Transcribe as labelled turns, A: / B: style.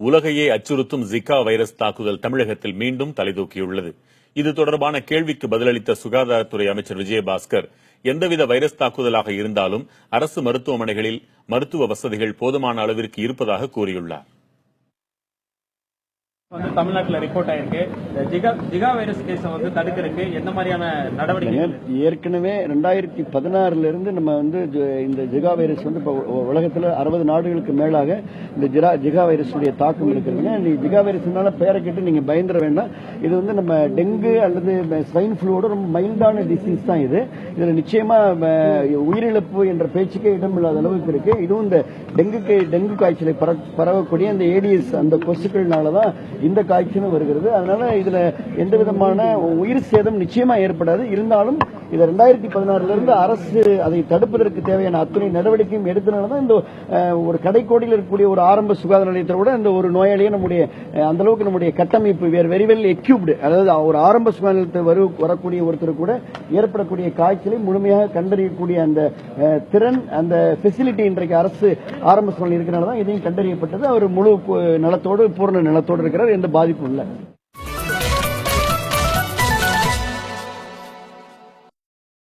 A: உலகையே அச்சுறுத்தும் Zika virus தாக்குதல் தமிழகத்தில் மீண்டும் தலைதூக்கியுள்ளது. இது தொடர்பான கேள்விக்கு பதிலளித்த சுகாதாரத்துறை அமைச்சர் விஜயபாஸ்கர், எந்தவித வைரஸ் தாக்குதலாக இருந்தாலும் அரசு மருத்துவமனைகளில் மருத்துவ வசதிகள் போதுமான அளவிற்கு இருப்பதாக கூறியுள்ளார்.
B: தமிழ்நாட்டில் ரிப்போர்ட் ஆயிருக்கு. ஜிகா வைரஸ் கேஸ தடுக்கிறதுக்கு எந்த மாதிரியான நடவடிக்கைகள்?
C: ஏற்கனவே 2016 இருந்து நம்ம இந்த ஜிகா வைரஸ் இப்போ உலகத்தில் 60 நாடுகளுக்கு மேலாக இந்த ஜிகா வைரஸுடைய தாக்கம் இருக்கிறதுங்க. ஜிகா வைரஸ்னால பெயரை கேட்டு நீங்க பயந்துட வேண்டாம். இது நம்ம டெங்கு அல்லது ஸ்வைன் ஃப்ளூவோட ரொம்ப மைல்டான டிசீஸ் தான் இது. இதுல நிச்சயமா உயிரிழப்பு என்ற பேச்சுக்கே இடமில்லாத அளவுக்கு இருக்கு. இதுவும் இந்த டெங்கு காய்ச்சலை பரவக்கூடிய அந்த ஏடிஎஸ் அந்த கொசுக்கள்னாலதான் இந்த காய்ச்சலும் வருகிறது. அதனால இதுல எந்த விதமான உயிர் சேதம் நிச்சயமா ஏற்படாது. இருந்தாலும் இதை 2016 இருந்து அரசு அதை தடுப்பதற்கு தேவையான அத்தனை நடவடிக்கையும் எடுத்தனாலதான் இந்த ஒரு கடைக்கோடியில் இருக்கக்கூடிய ஒரு ஆரம்ப சுகாதார நிலையத்தில் கூட இந்த ஒரு நோயாளியை நம்முடைய அந்த அளவுக்கு நம்முடைய கட்டமைப்பு வெரி வெல் எக்யூப்டு, அதாவது ஒரு ஆரம்ப சுகாதார நிலையத்தில் வரக்கூடிய ஒருத்தர் கூட ஏற்படக்கூடிய காய்ச்சலை முழுமையாக கண்டறியக்கூடிய அந்த திறன், அந்த பெசிலிட்டி இன்றைக்கு அரசு ஆரம்ப சுகாதார இருக்கிறனால தான் இதையும் கண்டறியப்பட்டது. அவர் முழு நலத்தோடு பூர்ண நலத்தோடு இருக்கிறார். எந்த பாதிப்பும் இல்லை.